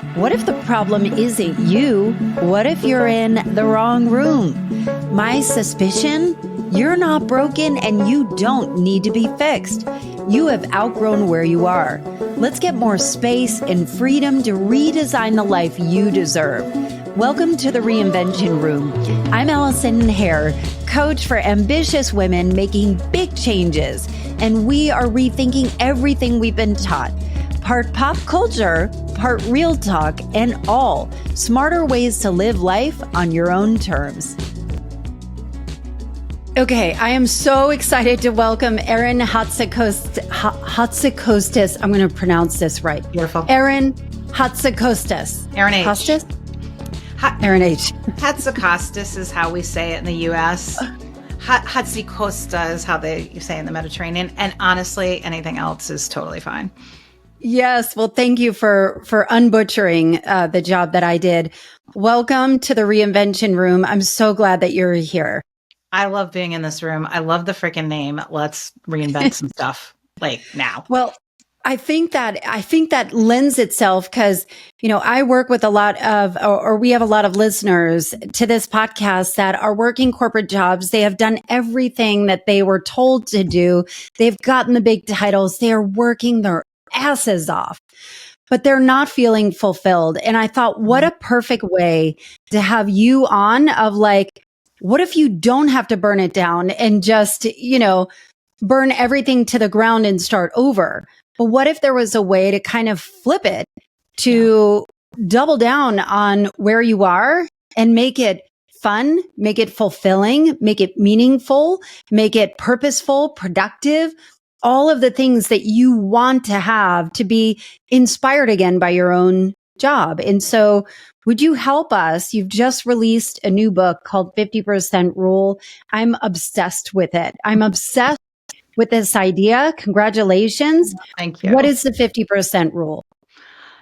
What if the problem isn't you? What if you're in the wrong room? My suspicion? You're not broken and you don't need to be fixed. You have outgrown where you are. Let's get more space and freedom to redesign the life you deserve. Welcome to the Reinvention Room. I'm Allison Hare, coach for ambitious women making big changes, and we are rethinking everything we've been taught. Part pop culture, part real talk, and all smarter ways to live life on your own terms. Okay, I am so excited to welcome Erin Hatzikostas. I'm going to pronounce this right. Beautiful. Erin Hatzikostas. Erin H. Costas? Erin H. Hatzikostas is how we say it in the U.S. Hatzikostas is how you say it in the Mediterranean. And honestly, anything else is totally fine. Yes. Well, thank you for unbutchering the job that I did. Welcome to the Reinvention Room. I'm so glad that you're here. I love being in this room. I love the freaking name. Let's reinvent some stuff like now. Well, I think that lends itself because, I work with a lot of, or we have a lot of listeners to this podcast that are working corporate jobs. They have done everything that they were told to do. They've gotten the big titles. They are working their asses off, but they're not feeling fulfilled. And I thought, what a perfect way to have you on of like, what if you don't have to burn it down and just, burn everything to the ground and start over? But what if there was a way to kind of flip it to double down on where you are and make it fun, make it fulfilling, make it meaningful, make it purposeful, productive, all of the things that you want to have to be inspired again by your own job. And so would you help us? You've just released a new book called 50% Rule. I'm obsessed with it. I'm obsessed with this idea. Congratulations. Thank you. What is the 50% rule?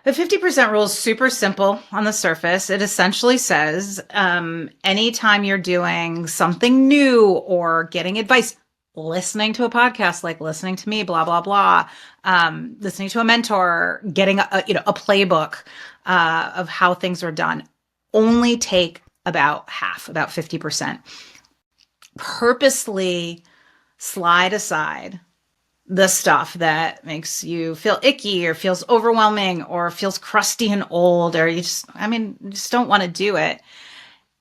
The 50% rule is super simple on the surface. It essentially says anytime you're doing something new or getting advice, listening to a podcast, like listening to me, blah, blah, blah, listening to a mentor, getting a playbook of how things are done, only take about 50%. Purposely slide aside the stuff that makes you feel icky or feels overwhelming or feels crusty and old, or you just don't want to do it.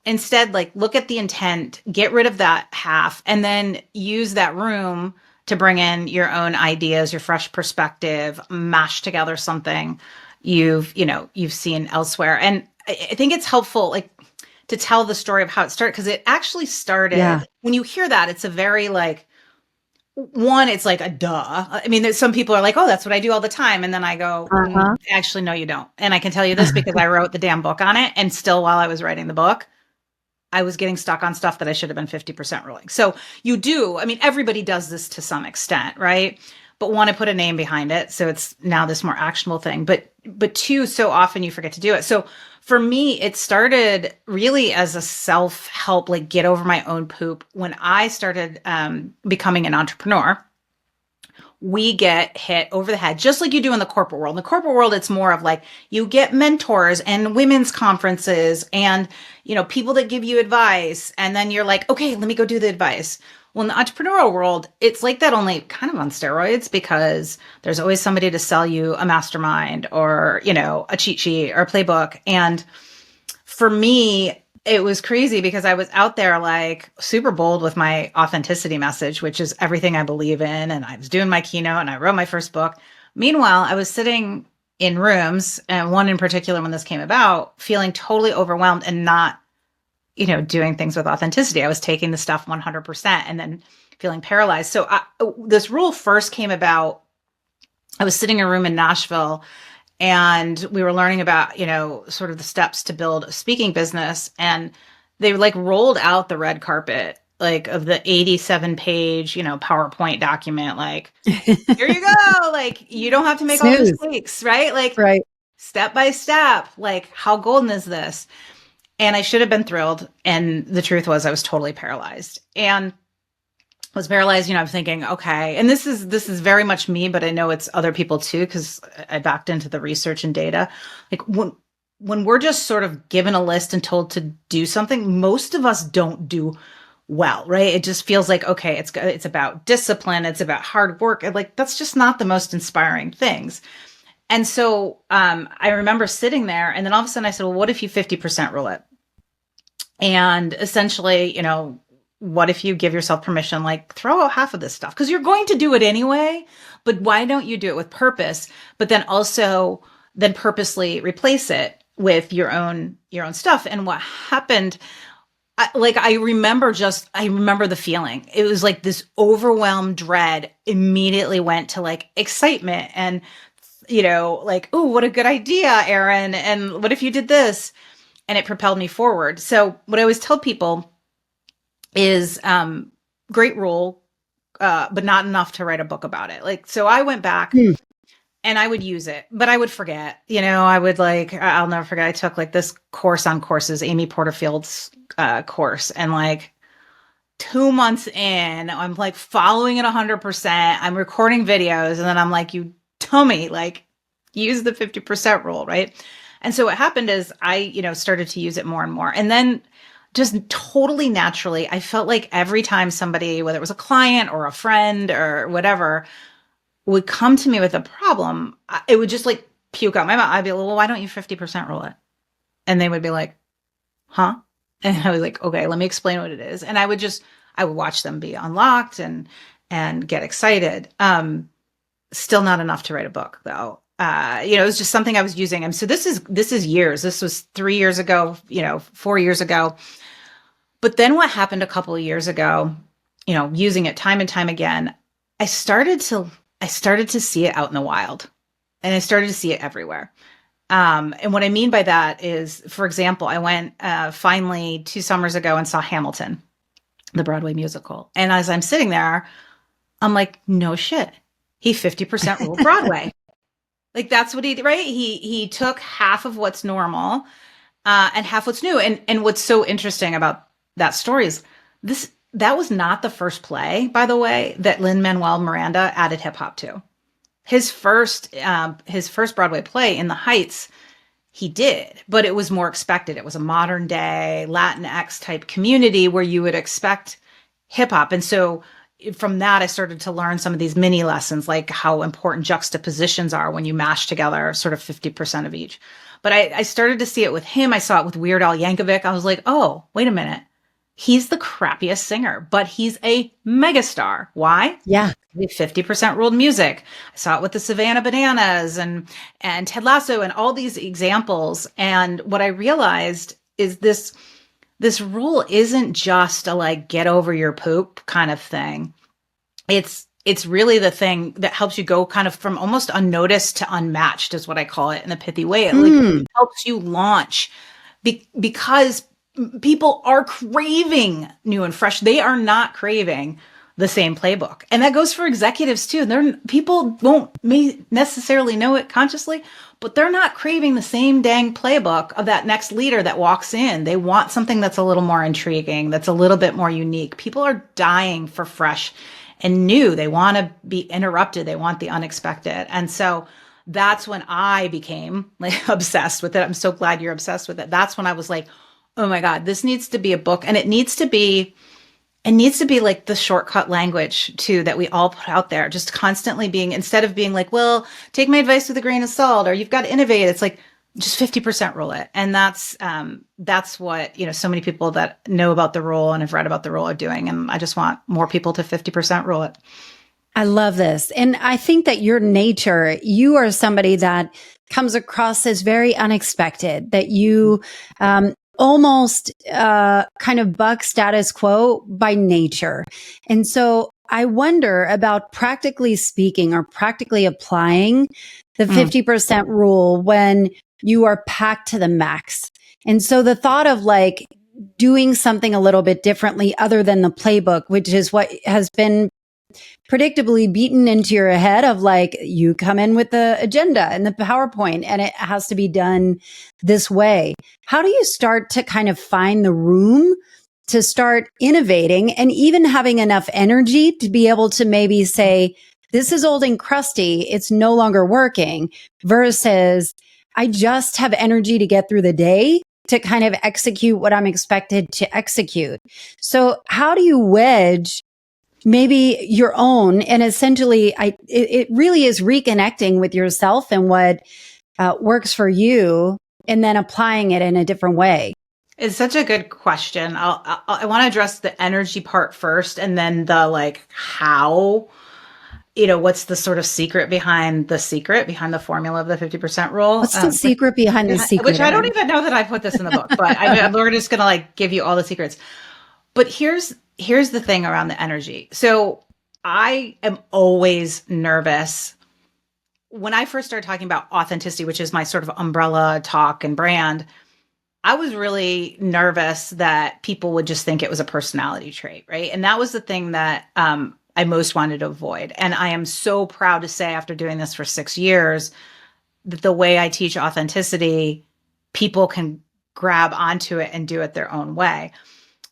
Instead, look at the intent, get rid of that half, and then use that room to bring in your own ideas, your fresh perspective, mash together something you've seen elsewhere. And I think it's helpful, to tell the story of how it started, because it actually started, when you hear that, it's a very it's like a duh. Some people are like, oh, that's what I do all the time. And then I go, actually, no, you don't. And I can tell you this because I wrote the damn book on it. And still, while I was writing the book, I was getting stuck on stuff that I should have been 50% ruling. So you do, everybody does this to some extent, right? But one, I put a name behind it. So it's now this more actionable thing. But two, so often you forget to do it. So for me, it started really as a self-help, get over my own poop. When I started becoming an entrepreneur, we get hit over the head, just like you do in the corporate world. In the corporate world, it's more of you get mentors and women's conferences and, people that give you advice. And then you're like, okay, let me go do the advice. Well, in the entrepreneurial world, it's like that, only kind of on steroids, because there's always somebody to sell you a mastermind or, a cheat sheet or a playbook. And for me, it was crazy because I was out there super bold with my authenticity message, which is everything I believe in. And I was doing my keynote and I wrote my first book. Meanwhile, I was sitting in rooms, and one in particular when this came about, feeling totally overwhelmed and not doing things with authenticity. I was taking the stuff 100% and then feeling paralyzed. So this rule first came about, I was sitting in a room in Nashville and we were learning about, sort of the steps to build a speaking business. And they rolled out the red carpet, of the 87-page, PowerPoint document, here you go. You don't have to make all those mistakes, right? Right. Step by step, how golden is this? And I should have been thrilled. And the truth was I was totally paralyzed. And was paralyzed, I'm thinking, okay, and this is very much me, but I know it's other people too, because I backed into the research and data. when we're just sort of given a list and told to do something, most of us don't do well, right? It just feels like, okay, it's about discipline, it's about hard work. And like, that's just not the most inspiring things. And so I remember sitting there, and then all of a sudden I said, well, what if you 50% rule it? And essentially, you know, what if you give yourself permission, like throw out half of this stuff? Because you're going to do it anyway, but why don't you do it with purpose? But then also then purposely replace it with your own stuff. And what happened, I remember the feeling. It was like this overwhelmed dread immediately went to like excitement and, you know, like, oh, what a good idea, Erin. And what if you did this? And it propelled me forward. So what I always tell people is great rule, but not enough to write a book about it. Like, so I went back and I would use it, but I would forget, you know, I'll never forget. I took like this course on courses, Amy Porterfield's course. And like 2 months in, I'm like following it 100%. I'm recording videos. And then I'm like, you dummy, like use the 50% rule. Right. And so what happened is I, you know, started to use it more and more. And then just totally naturally, I felt like every time somebody, whether it was a client or a friend or whatever, would come to me with a problem, it would just like puke out my mouth. I'd be like, well, why don't you 50% rule it? And they would be like, huh? And I was like, okay, let me explain what it is. And I would watch them be unlocked and get excited. Still not enough to write a book though. You know, it was just something I was using. And so this is years. This was 3 years ago, you know, 4 years ago. But then what happened a couple of years ago, you know, using it time and time again, I started to see it out in the wild, and I started to see it everywhere. And what I mean by that is, for example, I went finally 2 summers ago and saw Hamilton, the Broadway musical. And as I'm sitting there, I'm like, no shit. He 50% ruled Broadway. Like that's what he did, right? He took half of what's normal and half what's new. And what's so interesting about that story is that was not the first play, by the way, that Lin-Manuel Miranda added hip hop to. His first Broadway play, In the Heights, he did, but it was more expected. It was a modern day Latinx type community where you would expect hip hop. And so from that, I started to learn some of these mini lessons, like how important juxtapositions are when you mash together sort of 50% of each. But I started to see it with him. I saw it with Weird Al Yankovic. I was like, oh, wait a minute. He's the crappiest singer, but he's a megastar. Why? Yeah. He 50% ruled music. I saw it with the Savannah Bananas and Ted Lasso and all these examples. And what I realized is this rule isn't just a like get over your poop kind of thing. It's really the thing that helps you go kind of from almost unnoticed to unmatched is what I call it in a pithy way. It like helps you launch because people are craving new and fresh. They are not craving the same playbook. And that goes for executives too. People may necessarily know it consciously, but they're not craving the same dang playbook of that next leader that walks in. They want something that's a little more intriguing, that's a little bit more unique. People are dying for fresh and new. They want to be interrupted. They want the unexpected. And so that's when I became like obsessed with it. I'm so glad you're obsessed with it. That's when I was like, oh my God, this needs to be a book. And it needs to be like the shortcut language too, that we all put out there, just constantly being, instead of being like, well, take my advice with a grain of salt, or you've got to innovate. It's like, just 50% rule it. And that's what, you know, so many people that know about the rule and have read about the rule are doing. And I just want more people to 50% rule it. I love this. And I think that your nature, you are somebody that comes across as very unexpected, that you, almost kind of buck status quo by nature. And so I wonder about practically speaking or practically applying the 50% rule when you are packed to the max. And so the thought of like doing something a little bit differently other than the playbook, which is what has been predictably beaten into your head of like, you come in with the agenda and the PowerPoint and it has to be done this way. How do you start to kind of find the room to start innovating and even having enough energy to be able to maybe say, this is old and crusty, it's no longer working, versus I just have energy to get through the day to kind of execute what I'm expected to execute. So how do you wedge maybe your own, and essentially it really is reconnecting with yourself and what works for you, and then applying it in a different way? It's such a good question. I want to address the energy part first, and then the like how, what's the sort of secret behind the formula of the 50% rule. What's the secret behind the secret? Which I don't even know that I put this in the book, but we're just going to like give you all the secrets. But here's the thing around the energy. So I am always nervous when I first started talking about authenticity, which is my sort of umbrella talk and brand. I was really nervous that people would just think it was a personality trait, right? And that was the thing that I most wanted to avoid. And I am so proud to say, after doing this for 6 years, that the way I teach authenticity, people can grab onto it and do it their own way.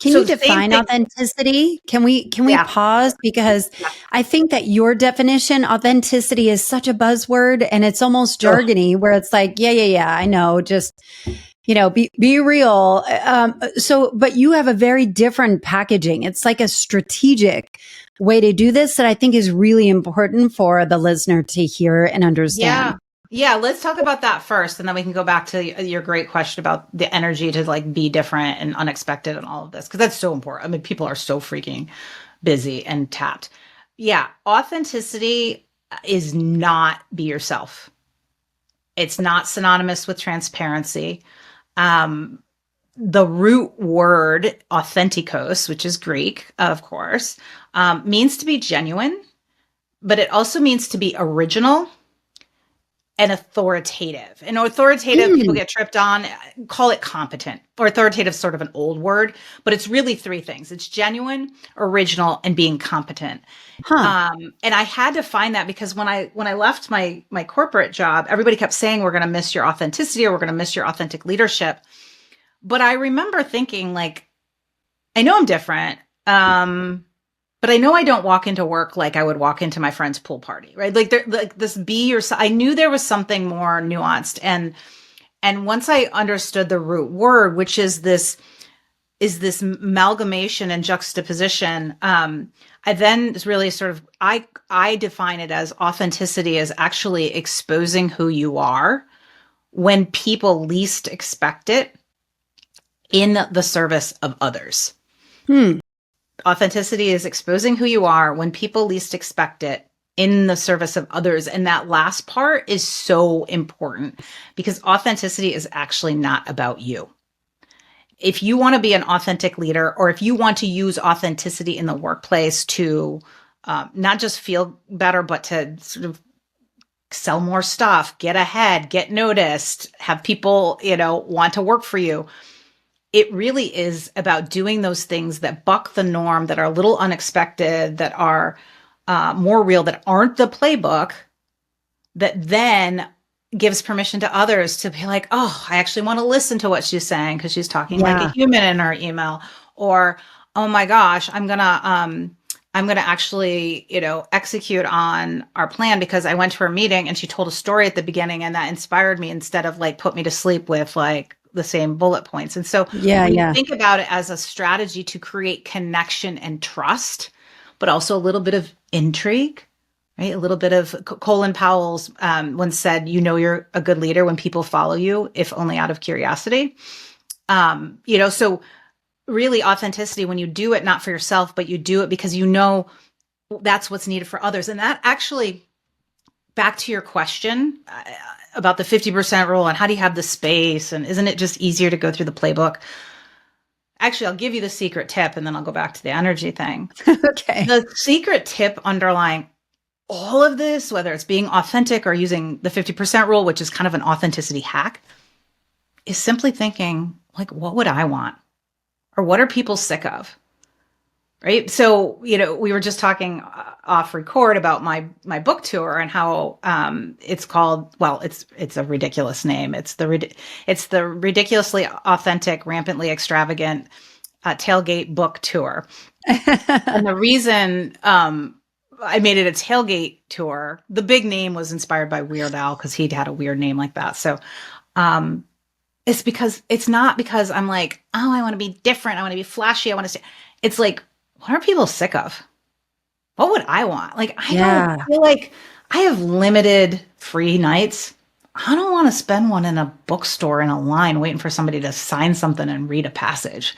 Can you define authenticity? Can we pause? Because I think that your definition, authenticity, is such a buzzword, and it's almost jargony, where it's like, yeah, I know, just, be real. But you have a very different packaging. It's like a strategic way to do this that I think is really important for the listener to hear and understand. Yeah, let's talk about that first, and then we can go back to your great question about the energy to like be different and unexpected and all of this, because that's so important. I mean, people are so freaking busy and tapped. Yeah, authenticity is not be yourself. It's not synonymous with transparency. The root word authentikos, which is Greek, of course, means to be genuine, but it also means to be original and authoritative. And authoritative, people get tripped on, call it competent. Or authoritative is sort of an old word, but it's really 3 things. It's genuine, original, and being competent. And I had to find that, because when I left my corporate job, everybody kept saying, we're going to miss your authenticity, or we're going to miss your authentic leadership. But I remember thinking, like, I know I'm different. But I know I don't walk into work like I would walk into my friend's pool party, right? Like this be yourself. I knew there was something more nuanced. And once I understood the root word, which is this amalgamation and juxtaposition, I then really sort of, I define it as authenticity as actually exposing who you are when people least expect it in the service of others. Authenticity is exposing who you are when people least expect it in the service of others. And that last part is so important, because authenticity is actually not about you. If you want to be an authentic leader, or if you want to use authenticity in the workplace to not just feel better, but to sort of sell more stuff, get ahead, get noticed, have people, want to work for you, it really is about doing those things that buck the norm, that are a little unexpected, that are more real, that aren't the playbook, that then gives permission to others to be like, oh, I actually want to listen to what she's saying, because she's talking like a human in her email. Or, oh my gosh, I'm gonna actually, execute on our plan, because I went to her meeting and she told a story at the beginning, and that inspired me, instead of like put me to sleep with like the same bullet points. And so when you think about it as a strategy to create connection and trust, but also a little bit of intrigue, right? A little bit of Colin Powell's once said, you're a good leader when people follow you, if only out of curiosity. So really authenticity, when you do it not for yourself, but you do it because that's what's needed for others. And that actually, back to your question about the 50% rule and how do you have the space, and isn't it just easier to go through the playbook? Actually, I'll give you the secret tip, and then I'll go back to the energy thing. Okay. The secret tip underlying all of this, whether it's being authentic or using the 50% rule, which is kind of an authenticity hack, is simply thinking, like, what would I want? Or what are people sick of? Right. So, we were just talking off record about my book tour and how it's called, well, it's a ridiculous name. It's the ridiculously authentic, rampantly extravagant tailgate book tour. And the reason I made it a tailgate tour. The big name was inspired by Weird Al because he'd had a weird name like that. So it's not because I'm like, oh, I want to be different. I want to be flashy. I want to say, it's like, what are people sick of? What would I want? Like, I don't feel like I have limited free nights. I don't want to spend one in a bookstore in a line waiting for somebody to sign something and read a passage,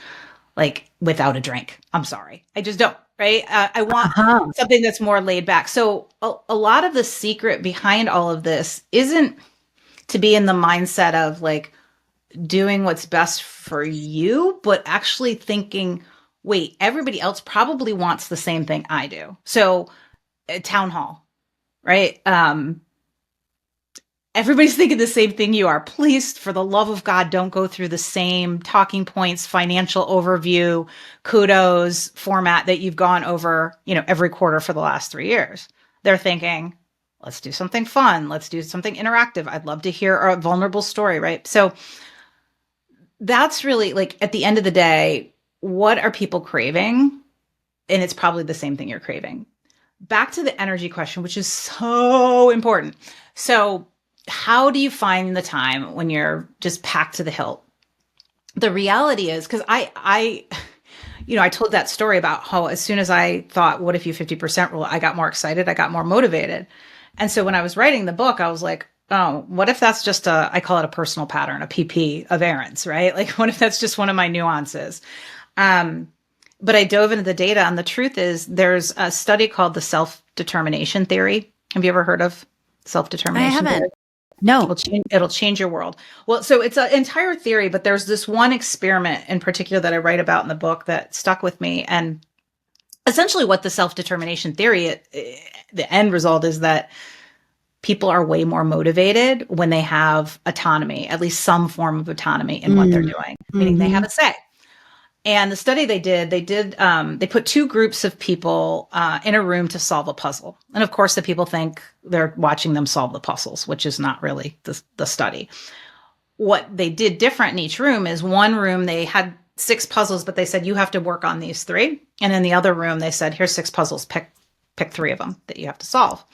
like without a drink. I'm sorry. I just don't, right? I want something that's more laid back. So a lot of the secret behind all of this isn't to be in the mindset of like doing what's best for you, but actually thinking, wait, everybody else probably wants the same thing I do. So town hall, right? Everybody's thinking the same thing you are. Please, for the love of God, don't go through the same talking points, financial overview, kudos format that you've gone over, every quarter for the last 3 years. They're thinking, let's do something fun. Let's do something interactive. I'd love to hear a vulnerable story, right? So that's really like, at the end of the day, what are people craving? And it's probably the same thing you're craving. Back to the energy question, which is so important. So how do you find the time when you're just packed to the hilt? The reality is, because I told that story about how as soon as I thought, what if you 50% rule, I got more excited, I got more motivated. And so when I was writing the book, I was like, oh, what if that's just I call it a personal pattern, a PP of Erin's, right? Like, what if that's just one of my nuances? But I dove into the data, and the truth is there's a study called the self-determination theory. Have you ever heard of self-determination? I haven't. Theory? No. It'll change your world. Well, so it's an entire theory, but there's this one experiment in particular that I write about in the book that stuck with me. And essentially what the self-determination theory, the end result is that people are way more motivated when they have autonomy, at least some form of autonomy in what they're doing, meaning they have a say. And the study they put two groups of people in a room to solve a puzzle. And of course, the people think they're watching them solve the puzzles, which is not really the study. What they did different in each room is one room, they had 6 puzzles, but they said, you have to work on these 3. And in the other room, they said, here's 6 puzzles, pick 3 of them that you have to solve.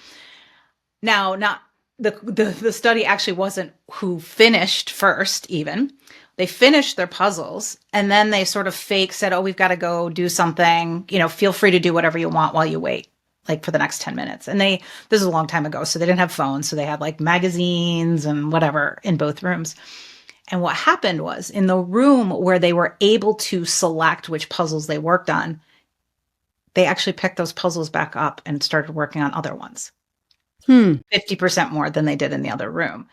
Now, not the study actually wasn't who finished first even. They finished their puzzles and then they sort of said, oh, we've got to go do something, feel free to do whatever you want while you wait, like for the next 10 minutes. And this is a long time ago, so they didn't have phones. So they had like magazines and whatever in both rooms. And what happened was in the room where they were able to select which puzzles they worked on, they actually picked those puzzles back up and started working on other ones. 50% more than they did in the other room.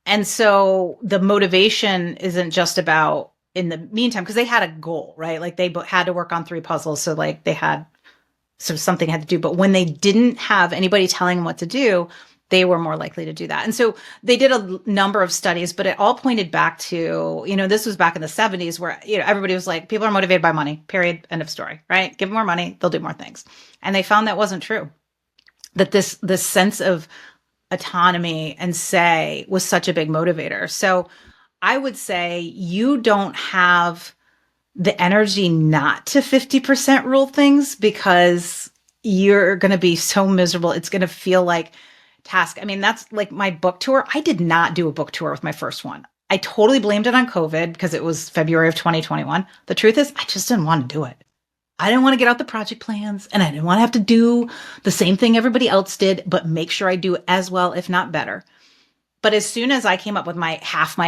And so the motivation isn't just about in the meantime, because they had a goal, right? Like they had to work on 3 puzzles. So like they had something had to do, but when they didn't have anybody telling them what to do, they were more likely to do that. And so they did a number of studies, but it all pointed back to, this was back in the 70s where, everybody was like, people are motivated by money, period, end of story, right? Give them more money, they'll do more things. And they found that wasn't true. That this sense of autonomy and say was such a big motivator. So I would say you don't have the energy not to 50% rule things because you're going to be so miserable. It's going to feel like task. I mean, that's like my book tour. I did not do a book tour with my first one. I totally blamed it on COVID because it was February of 2021. The truth is I just didn't want to do it. I didn't want to get out the project plans and I didn't want to have to do the same thing everybody else did, but make sure I do it as well, if not better. But as soon as I came up with my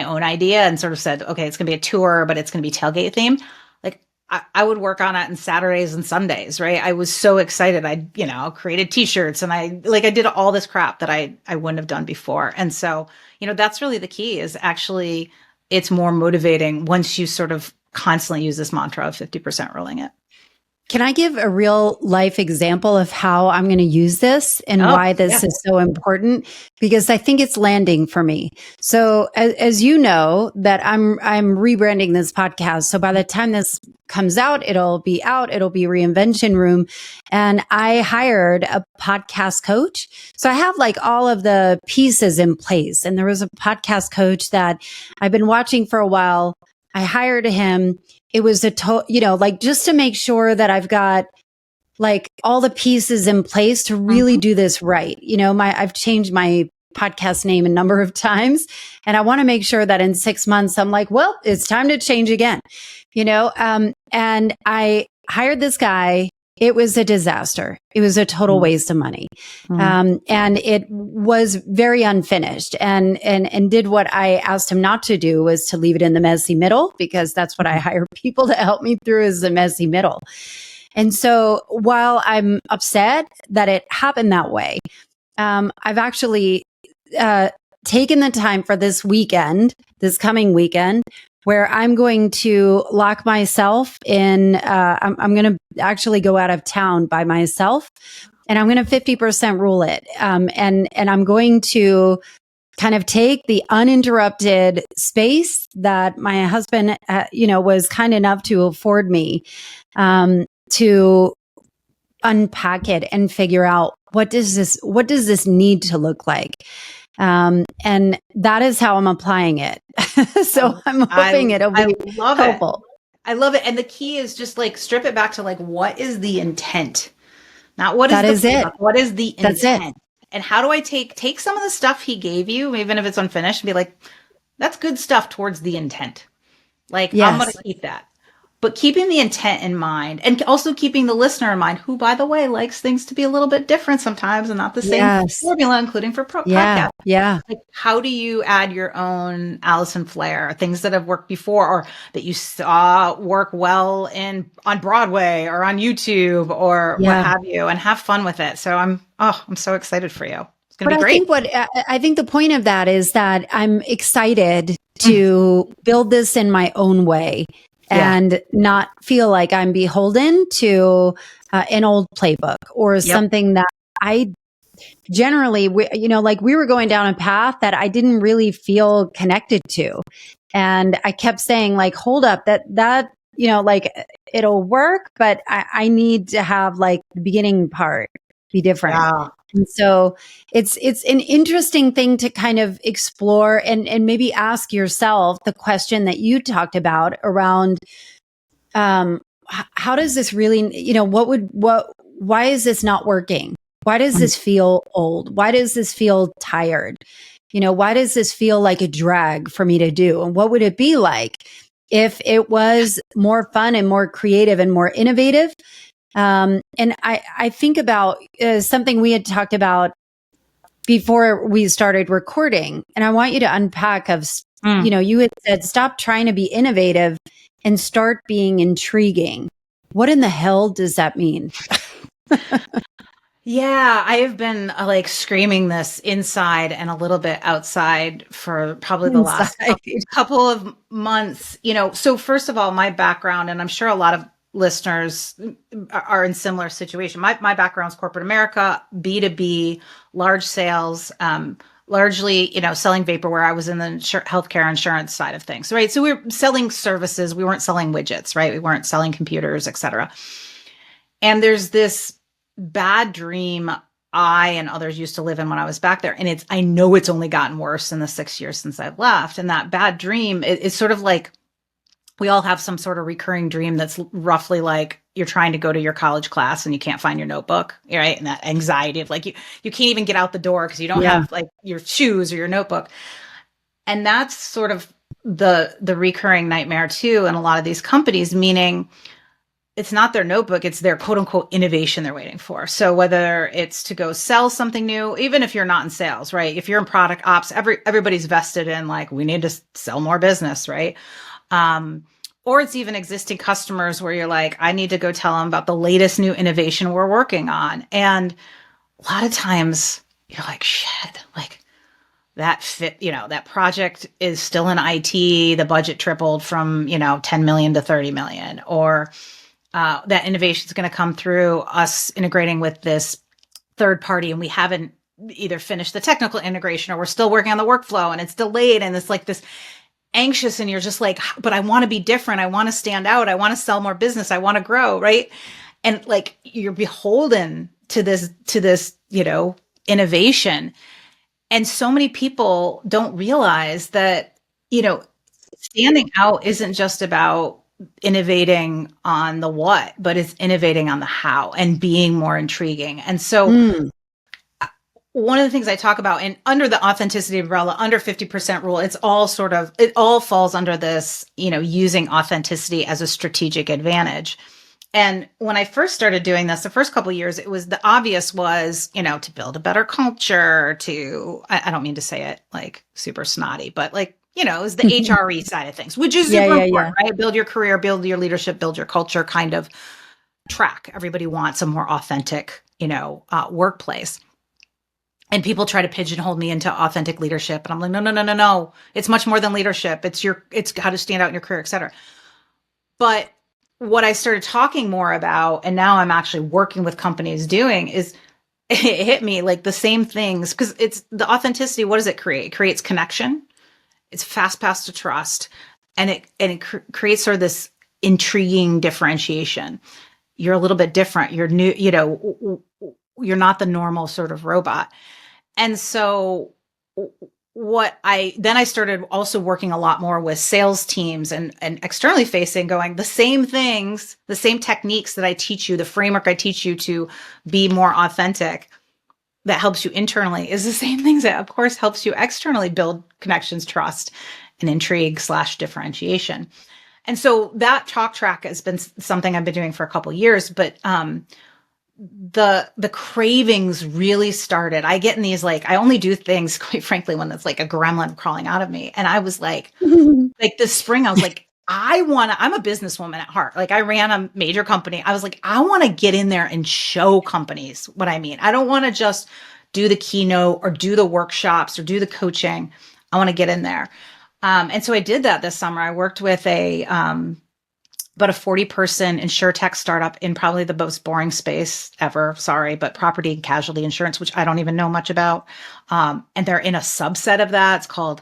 own idea and sort of said, okay, it's going to be a tour, but it's going to be tailgate themed, like I would work on it on Saturdays and Sundays, right? I was so excited. I, created t-shirts and I did all this crap that I wouldn't have done before. And so, that's really the key is actually it's more motivating once you sort of constantly use this mantra of 50% rolling it. Can I give a real life example of how I'm going to use this and why this is so important? Because I think it's landing for me. So as you know that I'm rebranding this podcast. So by the time this comes out, it'll be Reinvention Room. And I hired a podcast coach. So I have like all of the pieces in place. And there was a podcast coach that I've been watching for a while. I hired him. It was just to make sure that I've got like all the pieces in place to really do this right. I've changed my podcast name a number of times, and I want to make sure that in 6 months, I'm like, well, it's time to change again, and I hired this guy. It was a disaster. It was a total waste of money. And it was very unfinished, and did what I asked him not to do, was to leave it in the messy middle, because that's what I hire people to help me through, is the messy middle. And so while I'm upset that it happened that way, I've actually taken the time for this coming weekend, where I'm going to lock myself in. I'm going to actually go out of town by myself, and I'm going to 50% rule it. And I'm going to kind of take the uninterrupted space that my husband, was kind enough to afford me, to unpack it and figure out, what does this need to look like? And that is how I'm applying it. So I'm hoping it'll be helpful. I love it. And the key is just like strip it back to like, what is the intent? Not what is the playbook, what is the intent? That's it. And how do I take some of the stuff he gave you, even if it's unfinished, and be like, that's good stuff towards the intent. Like, yes. I'm going to keep that. But keeping the intent in mind, and also keeping the listener in mind, who, by the way, likes things to be a little bit different sometimes and not the same formula, including for podcast. Yeah. Like, how do you add your own Allison flair, things that have worked before, or that you saw work well on Broadway or on YouTube or what have you, and have fun with it. So I'm so excited for you. It's going to be great. I think the point of that is that I'm excited to build this in my own way. And not feel like I'm beholden to an old playbook or something that I generally, we were going down a path that I didn't really feel connected to. And I kept saying, like, hold up, that, like, it'll work, but I need to have like the beginning part be different. Yeah. And so it's an interesting thing to kind of explore and maybe ask yourself the question that you talked about around, how does this really, why is this not working? Why does this feel old? Why does this feel tired? Why does this feel like a drag for me to do? And what would it be like if it was more fun and more creative and more innovative? And I think about something we had talked about before we started recording, and I want you to unpack you had said, stop trying to be innovative and start being intriguing. What in the hell does that mean? Yeah, I have been like screaming this inside and a little bit outside for probably the last couple of months. So first of all, my background, and I'm sure a lot of listeners are in similar situation. My background is corporate America, B2B, large sales, largely, selling vaporware. I was in the healthcare insurance side of things, right? So we were selling services. We weren't selling widgets, right? We weren't selling computers, et cetera. And there's this bad dream I and others used to live in when I was back there. And I know it's only gotten worse in the 6 years since I've left. And that bad dream is sort of like, we all have some sort of recurring dream that's roughly like you're trying to go to your college class and you can't find your notebook, right? And that anxiety of like, you can't even get out the door because you don't have like your shoes or your notebook. And that's sort of the recurring nightmare too in a lot of these companies, meaning it's not their notebook, it's their quote unquote innovation they're waiting for. So whether it's to go sell something new, even if you're not in sales, right? If you're in product ops, everybody's vested in like, we need to sell more business, right? Or it's even existing customers where you're like, I need to go tell them about the latest new innovation we're working on. And a lot of times you're like, shit, like that project is still in IT. The budget tripled from, 10 million to 30 million, or that innovation is going to come through us integrating with this third party. And we haven't either finished the technical integration or we're still working on the workflow and it's delayed. And it's like this anxious, and you're just like, but I want to be different. I want to stand out. I want to sell more business. I want to grow. Right. And like, you're beholden to this, innovation. And so many people don't realize that, standing out isn't just about innovating on the what, but it's innovating on the how and being more intriguing. And so one of the things I talk about, and under the authenticity umbrella, under 50% rule, it all falls under this, using authenticity as a strategic advantage. And when I first started doing this, the first couple of years, the obvious was, to build a better culture, I don't mean to say it like super snotty, but like, it was the HRE side of things, which is super important, right? Build your career, build your leadership, build your culture kind of track. Everybody wants a more authentic, workplace. And people try to pigeonhole me into authentic leadership. And I'm like, no. It's much more than leadership. It's how to stand out in your career, et cetera. But what I started talking more about, and now I'm actually working with companies doing, is it hit me like the same things, because it's the authenticity. What does it create? It creates connection. It's fast path to trust. And it creates sort of this intriguing differentiation. You're a little bit different. You're new, you're not the normal sort of robot. And so I started also working a lot more with sales teams and externally facing, going the same things, the same techniques that I teach you, the framework I teach you to be more authentic that helps you internally is the same things that of course helps you externally build connections, trust, and intrigue / differentiation. And so that talk track has been something I've been doing for a couple of years, but the cravings really started. I get in these, like, I only do things, quite frankly, when it's like a gremlin crawling out of me. And I was like this spring, I was like, I'm a businesswoman at heart. Like, I ran a major company. I was like, I want to get in there and show companies what I mean. I don't want to just do the keynote or do the workshops or do the coaching. I want to get in there. And so I did that this summer. I worked with about a 40-person insurtech startup in probably the most boring space ever. Sorry, but property and casualty insurance, which I don't even know much about. And they're in a subset of that. It's called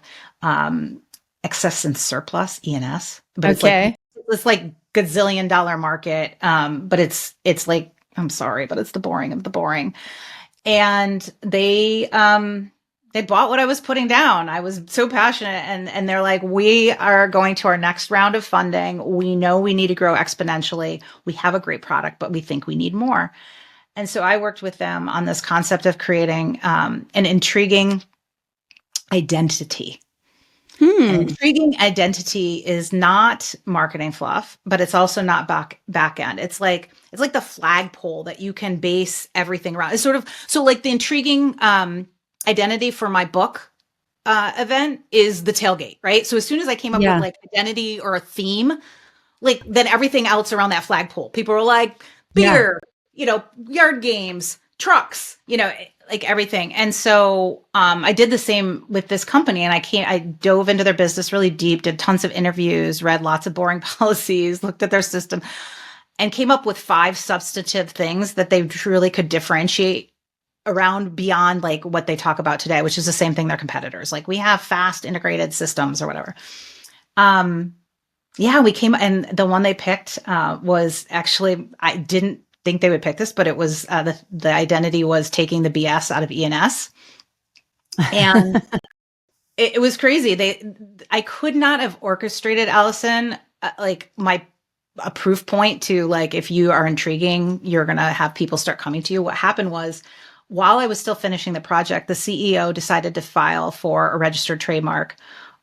excess and surplus, E&S. But it's like gazillion dollar market. But it's like, I'm sorry, but it's the boring of the boring. And they bought what I was putting down. I was so passionate, and they're like, we are going to our next round of funding. We know we need to grow exponentially. We have a great product, but we think we need more. And so I worked with them on this concept of creating an intriguing identity. An intriguing identity is not marketing fluff, but it's also not back end. It's like the flagpole that you can base everything around. It's sort of, so like the intriguing identity for my book event is the tailgate, right? So as soon as I came up with like identity or a theme, like then everything else around that flagpole, people were like beer, yard games, trucks, like everything. And so I did the same with this company, and I dove into their business really deep, did tons of interviews, read lots of boring policies, looked at their system, and came up with 5 substantive things that they truly could differentiate around beyond like what they talk about today, which is the same thing their competitors. Like, we have fast integrated systems or whatever. We came, and the one they picked was actually, I didn't think they would pick this, but it was the identity was taking the BS out of E&S. And it was crazy. I could not have orchestrated, Allison, like a proof point to, like, if you are intriguing, you're going to have people start coming to you. What happened was, while I was still finishing the project, the CEO decided to file for a registered trademark.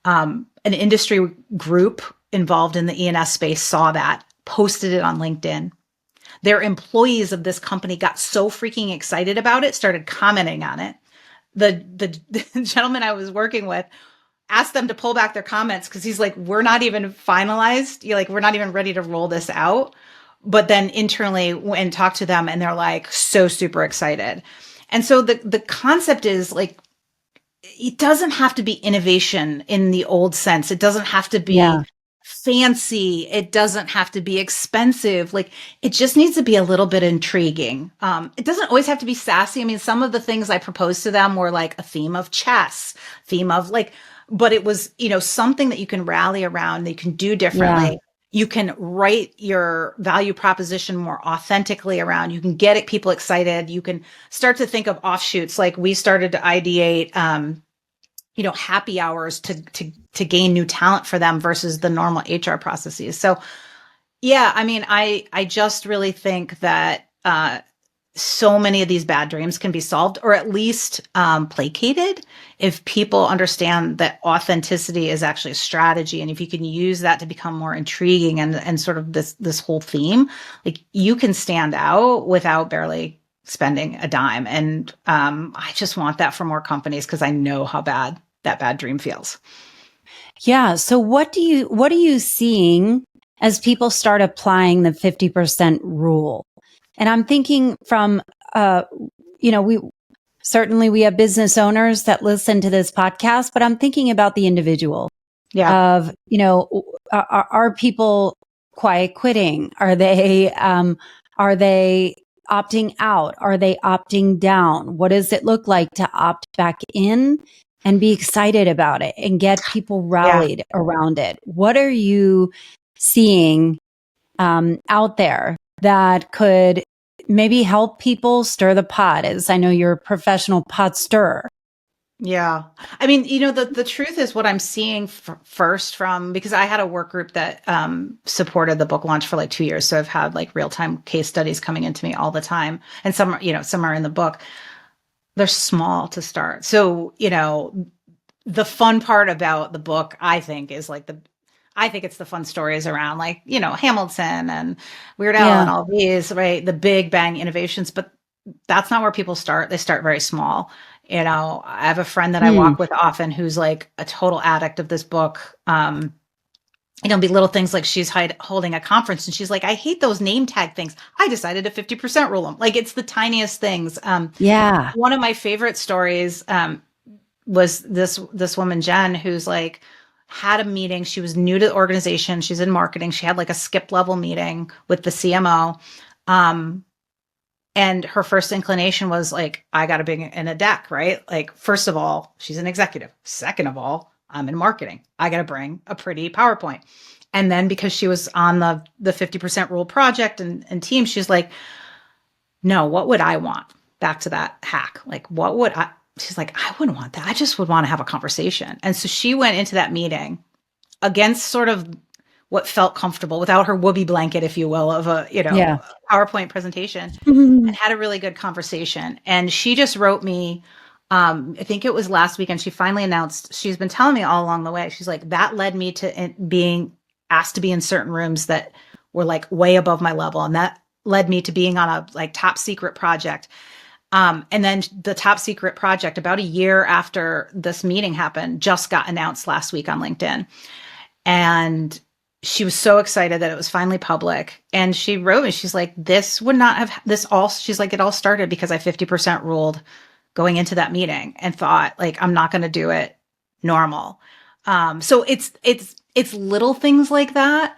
An industry group involved in the E&S space saw that, posted it on LinkedIn. Their employees of this company got so freaking excited about it, started commenting on it. The gentleman I was working with asked them to pull back their comments, because he's like, we're not even finalized. We're not even ready to roll this out. But then internally went and talked to them, and they're like so super excited. And so the concept is, like, it doesn't have to be innovation in the old sense. It doesn't have to be fancy. It doesn't have to be expensive. Like, it just needs to be a little bit intriguing. It doesn't always have to be sassy. I mean, some of the things I proposed to them were like a theme of chess, theme of like, but it was, something that you can rally around, that you can do differently. Yeah. You can write your value proposition more authentically around. You can get people excited. You can start to think of offshoots. Like, we started to ideate, happy hours to gain new talent for them versus the normal HR processes. So Yeah, I mean, I just really think that so many of these bad dreams can be solved, or at least placated, if people understand that authenticity is actually a strategy, and if you can use that to become more intriguing and sort of this whole theme, like you can stand out without barely spending a dime. And I just want that for more companies because I know how bad that bad dream feels. Yeah. So what are you seeing as people start applying the 50% rule? And I'm thinking from, uh, we certainly we have business owners that listen to this podcast, but I'm thinking about the individual Yeah, of, are people quiet quitting? Are they opting out? Are they opting down? What does it look like to opt back in and be excited about it and get people yeah. rallied around it? What are you seeing out there that could maybe help people stir the pot? As I know you're a professional pot stirrer. Yeah. I mean, the truth is what I'm seeing first from, because I had a work group that supported the book launch for like 2 years. So I've had like real time case studies coming into me all the time. And some are in the book. They're small to start. So, the fun part about the book, I think, is like I think it's the fun stories around like, Hamilton and Weird Al and Yeah. all these, right? The big bang innovations. But that's not where people start. They start very small. I have a friend that I Hmm. walk with often who's like a total addict of this book. Be little things like she's holding a conference and she's like, I hate those name tag things. I decided to 50% rule them. Like it's the tiniest things. Yeah. One of my favorite stories was this woman, Jen, who's like had a meeting. She was new to the organization. She's in marketing. She had like a skip level meeting with the CMO. And her first inclination was like, I got to bring in a deck, right? Like, first of all, she's an executive. Second of all, I'm in marketing. I got to bring a pretty PowerPoint. And then because she was on the 50% rule project and team, she's like, no, what would I want? Back to that hack. Like, what would I? She's like, I wouldn't want that. I just would want to have a conversation. And so she went into that meeting against sort of what felt comfortable without her whoopee blanket, if you will, of a, Yeah. PowerPoint presentation, and had a really good conversation. And she just wrote me, I think it was last weekend, she finally announced, she's been telling me all along the way. She's like, that led me to being asked to be in certain rooms that were like way above my level. And that led me to being on a like top secret project. And then the top secret project, about a year after this meeting happened, just got announced last week on LinkedIn. And she was so excited that it was finally public. And she wrote me, she's like, this would not have she's like, it all started because I 50% ruled going into that meeting and thought like, I'm not going to do it normal. So it's little things like that,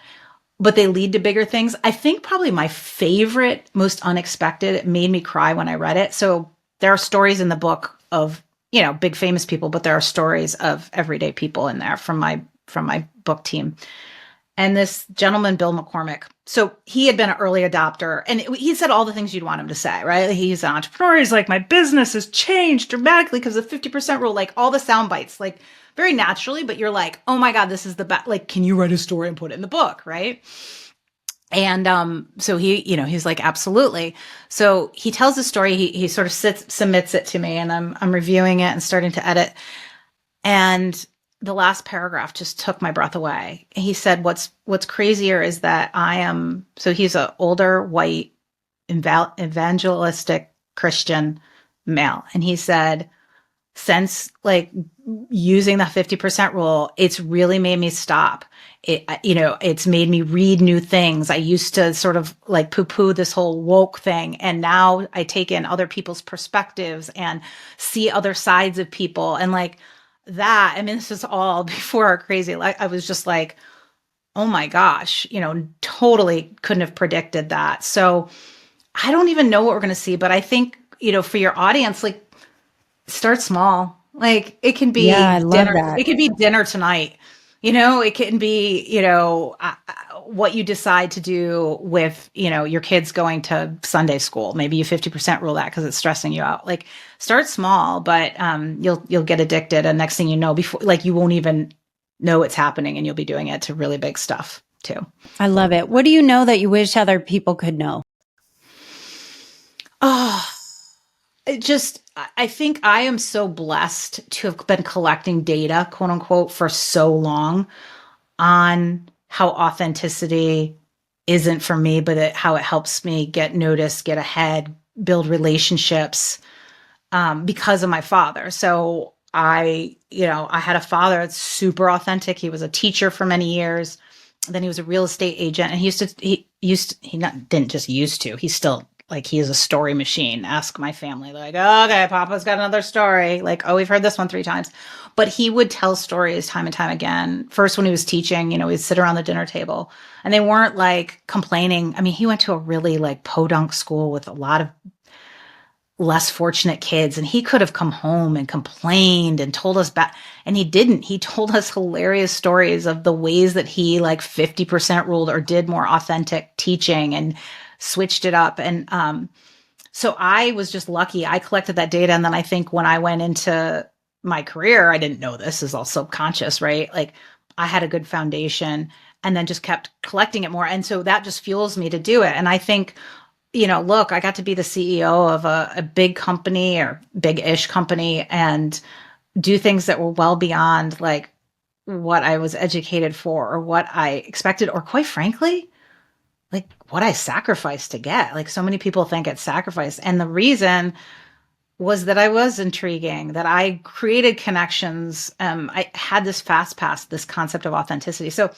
but they lead to bigger things. I think probably my favorite, most unexpected, it made me cry when I read it. So there are stories in the book of, big famous people, but there are stories of everyday people in there from my book team. And this gentleman, Bill McCormick, so he had been an early adopter and he said all the things you'd want him to say, right? He's an entrepreneur. He's like, my business has changed dramatically because of the 50% rule, like all the sound bites, like very naturally, but you're like, oh my God, this is the best. Like, can you write a story and put it in the book? Right. And so he's like, absolutely. So he tells the story. He sort of submits it to me, and I'm reviewing it and starting to edit. And the last paragraph just took my breath away. He said, what's crazier is that so he's an older white evangelistic Christian male. And he said, since like using the 50% rule, it's really made me stop. It's made me read new things. I used to sort of like poo-poo this whole woke thing. And now I take in other people's perspectives and see other sides of people. And like that, I mean, this is all before our crazy life. I was just like, oh my gosh, totally couldn't have predicted that. So I don't even know what we're going to see, but I think, for your audience, like, start small. Like it can Yeah. be I love dinner. that. It could be dinner tonight. It can be, what you decide to do with, your kids going to Sunday school. Maybe you 50% rule that because it's stressing you out. Like start small, but you'll get addicted. And next thing you know, before like you won't even know it's happening and you'll be doing it to really big stuff. too. I love it. What do you know that you wish other people could know? Oh, I think I am so blessed to have been collecting data, quote unquote, for so long on how authenticity isn't for me, but how it helps me get noticed, get ahead, build relationships, because of my father. So I had a father that's super authentic. He was a teacher for many years. Then he was a real estate agent, and he still, like, he is a story machine. Ask my family. They're like, oh, okay, Papa's got another story. Like, oh, we've heard this one 3 times. But he would tell stories time and time again. First, when he was teaching, we'd sit around the dinner table, and they weren't like complaining. I mean, he went to a really like podunk school with a lot of less fortunate kids, and he could have come home and complained and told us and he didn't. He told us hilarious stories of the ways that he like 50% ruled or did more authentic teaching and switched it up. And so I was just lucky. I collected that data, and then I think when I went into my career, I didn't know this, is all subconscious, right? Like, I had a good foundation and then just kept collecting it more, and so that just fuels me to do it. And I think, look, I got to be the CEO of a big company, or big-ish company, and do things that were well beyond like what I was educated for or what I expected, or quite frankly, like what I sacrificed to get. Like, so many people think it's sacrifice. And the reason was that I was intriguing, that I created connections. I had this fast pass, this concept of authenticity. So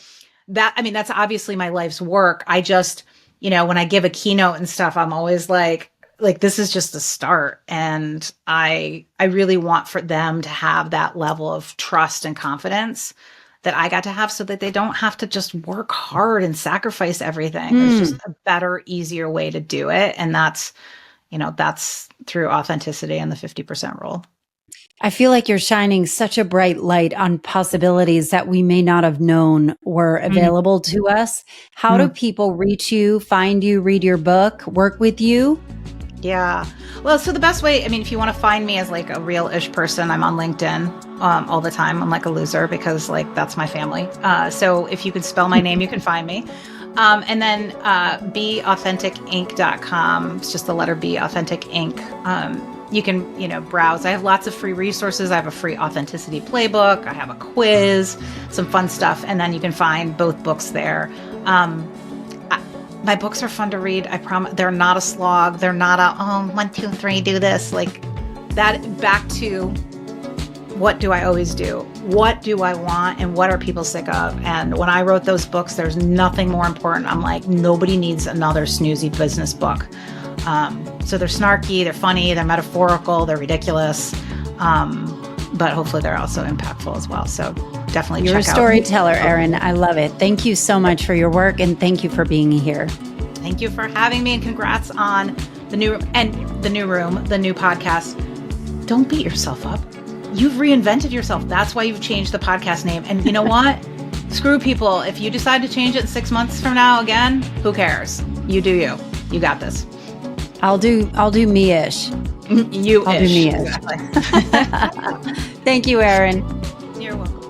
that's obviously my life's work. I just, when I give a keynote and stuff, I'm always like this is just a start. And I really want for them to have that level of trust and confidence that I got to have, so that they don't have to just work hard and sacrifice everything. There's just a better, easier way to do it. And that's through authenticity and the 50% rule. I feel like you're shining such a bright light on possibilities that we may not have known were available to us. How do people reach you, find you, read your book, work with you? Yeah. Well, so the best way, if you want to find me as like a real-ish person, I'm on LinkedIn all the time. I'm like a loser because like that's my family. So if you could spell my name, you can find me. And then beauthentic.inc.com. It's just the letter B, Authentic Inc. You can, browse. I have lots of free resources. I have a free authenticity playbook. I have a quiz, some fun stuff. And then you can find both books there. My books are fun to read. I promise. They're not a slog. They're not 1, 2, 3, do this. Like that. Back to, what do I always do? What do I want? And what are people sick of? And when I wrote those books, there's nothing more important. I'm like, nobody needs another snoozy business book. So they're snarky, they're funny, they're metaphorical, they're ridiculous. But hopefully they're also impactful as well. So definitely You're check out. You're a storyteller, Erin. I love it. Thank you so much for your work, and thank you for being here. Thank you for having me, and congrats on the new podcast. Don't beat yourself up. You've reinvented yourself. That's why you've changed the podcast name. And you know what? Screw people. If you decide to change it 6 months from now again, who cares? You do you. You got this. I'll do me-ish. You-ish. I'll do me-ish. Exactly. Thank you, Erin. You're welcome.